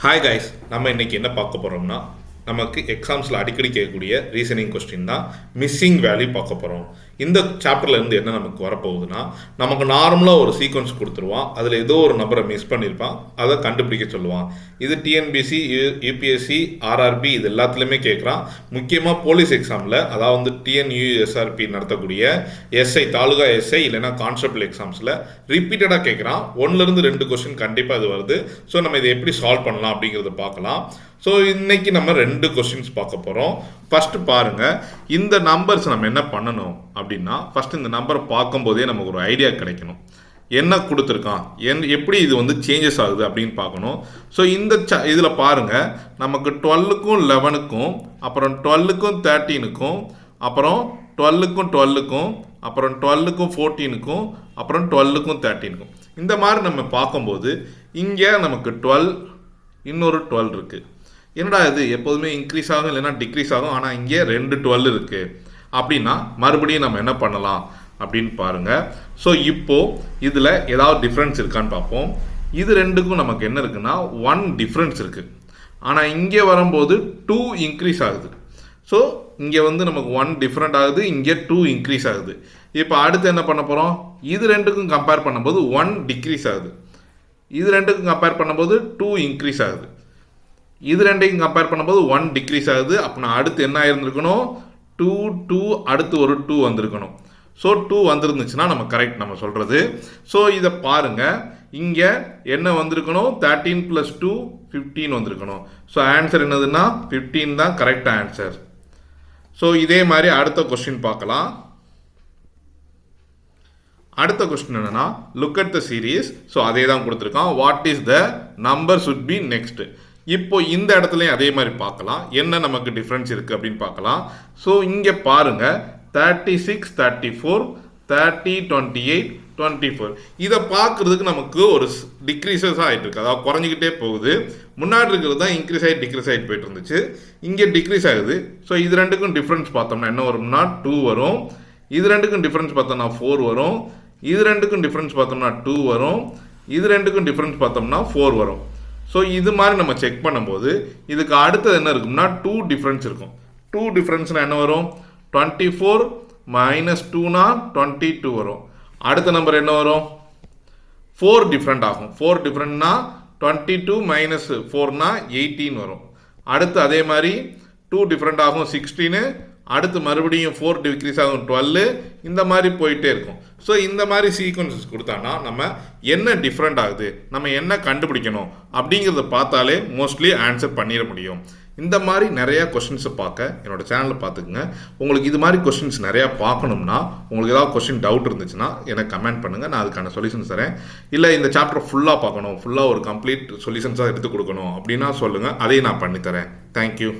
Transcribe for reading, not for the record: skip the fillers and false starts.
Hi guys, நம்ம இன்றைக்கி என்ன பார்க்க போகிறோம்னா நமக்கு எக்ஸாம்ஸில் அடிக்கடி கேட்கக்கூடிய ரீசனிங் கொஸ்டின் தான் மிஸ்ஸிங் வேல்யூ பார்க்க போகிறோம். இந்த சாப்டர்லேருந்து என்ன நமக்கு வரப்போகுதுன்னா, நமக்கு நார்மலாக ஒரு சீக்வன்ஸ் கொடுத்துருவான், அதில் ஏதோ ஒரு நம்பரை மிஸ் பண்ணியிருப்பான், அதை கண்டுபிடிக்க சொல்லுவான். இது டிஎன்பிசி, யூபிஎஸ்சி, ஆர்ஆர்பி இது எல்லாத்துலேயுமே கேட்குறான். முக்கியமாக போலீஸ் எக்ஸாமில், அதாவது டிஎன்யூஎஸ்ஆர்பி நடத்தக்கூடிய எஸ்ஐ, தாலுகா எஸ்ஐ இல்லைன்னா கான்ஸ்டபிள் எக்ஸாம்ஸில் ரிப்பீட்டடாக கேட்குறான். 1லேருந்து 2 கொஸ்டின் கண்டிப்பாக இது வருது. ஸோ நம்ம இதை எப்படி சால்வ் பண்ணலாம் அப்படிங்கிறத பார்க்கலாம். ஸோ இன்னைக்கு நம்ம 2 கொஸ்டின்ஸ் பார்க்க போகிறோம். ஃபஸ்ட்டு பாருங்கள், இந்த நம்பர்ஸ் நம்ம என்ன பண்ணணும் அப்படின்னா, ஃபஸ்ட்டு இந்த நம்பரை பார்க்கும்போதே நமக்கு ஒரு ஐடியா கிடைக்கணும். என்ன கொடுத்துருக்கான், எப்படி இது வந்து சேஞ்சஸ் ஆகுது அப்படின்னு பார்க்கணும். ஸோ இந்த இதில் பாருங்கள், நமக்கு 12க்கும் 11க்கும், அப்புறம் 12க்கும் 13க்கும், அப்புறம் 12க்கும் 12க்கும், அப்புறம் 12க்கும் 14க்கும், அப்புறம் 12க்கும் 13க்கும், இந்த மாதிரி நம்ம பார்க்கும்போது இங்கே நமக்கு 12, இன்னொரு 12 இருக்குது. என்னடா இது எப்போதுமே இன்க்ரீஸ் ஆகும் இல்லைன்னா டிக்ரீஸ் ஆகும், ஆனால் இங்கே 2 12 இருக்குது அப்படின்னா மறுபடியும் நம்ம என்ன பண்ணலாம் அப்படின்னு பாருங்கள். ஸோ இப்போது இதில் ஏதாவது டிஃப்ரென்ஸ் இருக்கான்னு பார்ப்போம். இது ரெண்டுக்கும் நமக்கு என்ன இருக்குன்னா 1 டிஃப்ரென்ஸ் இருக்குது. ஆனால் இங்கே வரும்போது 2 இன்க்ரீஸ் ஆகுது. ஸோ இங்கே வந்து நமக்கு 1 டிஃப்ரெண்ட் ஆகுது, இங்கே 2 இன்க்ரீஸ் ஆகுது. இப்போ அடுத்து என்ன பண்ண போகிறோம், இது ரெண்டுக்கும் கம்பேர் பண்ணும்போது 1 டிக்ரீஸ் ஆகுது, இது ரெண்டுக்கும் கம்பேர் பண்ணும்போது 2 இன்க்ரீஸ் ஆகுது, இது ரெண்டையும் கம்பேர் பண்ணும்போது 1 டிக்ரீஸ் ஆகுது. அப்படின்னா அடுத்து என்ன ஆயிருந்துருக்கணும், 2 2 அடுத்து ஒரு 2 வந்திருக்கணும். ஸோ 2 வந்துருந்துச்சுன்னா நம்ம கரெக்ட் நம்ம சொல்கிறது. ஸோ இதை பாருங்கள், இங்கே என்ன வந்திருக்கணும், 13 + 2 15 வந்திருக்கணும். ஸோ ஆன்சர் என்னதுன்னா 15 தான் கரெக்ட் ஆன்சர். ஸோ இதே மாதிரி அடுத்த கொஸ்டின் பார்க்கலாம். அடுத்த கொஸ்டின் என்னன்னா, look at the series. So அதே தான் கொடுத்துருக்கான். What is the number should be next. இப்போ இந்த இடத்துலையும் அதே மாதிரி பார்க்கலாம், என்ன நமக்கு டிஃப்ரென்ஸ் இருக்குது அப்படின்னு பார்க்கலாம். ஸோ இங்கே பாருங்கள், 36 34 30 28 24, இதை பார்க்குறதுக்கு நமக்கு ஒரு டிக்ரீசஸ் ஆகிட்டு இருக்கு, அதாவது குறைஞ்சிக்கிட்டே போகுது. முன்னாடி இருக்கிறது தான் இன்க்ரீஸ் ஆகிட்டு டிக்ரீஸ் ஆகிட்டு போயிட்டு இருந்துச்சு, இங்கே டிக்ரீஸ் ஆகுது. ஸோ இது ரெண்டுக்கும் டிஃப்ரென்ஸ் பார்த்தோம்னா என்ன வரும்னா 2 வரும், இது ரெண்டுக்கும் டிஃப்ரென்ஸ் பார்த்தோம்னா 4 வரும், இது ரெண்டுக்கும் டிஃப்ரென்ஸ் பார்த்தோம்னா 2 வரும், இது ரெண்டுக்கும் டிஃப்ரென்ஸ் பார்த்தோம்னா 4 வரும். ஸோ இது மாதிரி நம்ம செக் பண்ணும்போது இதுக்கு அடுத்தது என்ன இருக்கும்னா 2 டிஃப்ரென்ஸ் இருக்கும். 2 டிஃப்ரென்ஸ்னால் என்ன வரும், 24 - 2னா 22 வரும். அடுத்த நம்பர் என்ன வரும், 4 டிஃப்ரெண்ட் ஆகும். 4 டிஃப்ரெண்ட்னா 22 - 4னா 18 வரும். அடுத்து அதே மாதிரி 2 டிஃப்ரெண்ட் ஆகும், 16. அடுத்து மறுபடியும் 4 டிக்ரீஸ் ஆகும், 12. இந்த மாதிரி போயிட்டே இருக்கும். ஸோ இந்த மாதிரி சீக்வன்சஸ் கொடுத்தான்னா நம்ம என்ன டிஃப்ரெண்ட் ஆகுது, நம்ம என்ன கண்டுபிடிக்கணும் அப்படிங்கிறத பார்த்தாலே மோஸ்ட்லி ஆன்சர் பண்ணிட முடியும். இந்த மாதிரி நிறையா கொஸ்டின்ஸை பார்க்க என்னோட சேனலில் பார்த்துக்குங்க. உங்களுக்கு இது மாதிரி கொஸ்டின்ஸ் நிறையா பார்க்கணும்னா, உங்களுக்கு ஏதாவது கொஸ்டின் டவுட் இருந்துச்சுன்னா எனக்கு கமெண்ட் பண்ணுங்கள், நான் அதுக்கான சொல்யூஷன்ஸ் தரேன். இல்லை இந்த சாப்டர் ஃபுல்லாக பார்க்கணும், ஃபுல்லாக ஒரு கம்ப்ளீட் சொல்யூஷன்ஸாக எடுத்து கொடுக்கணும் அப்படின்னா சொல்லுங்கள், அதையும் நான் பண்ணித்தரேன். தேங்க்யூ.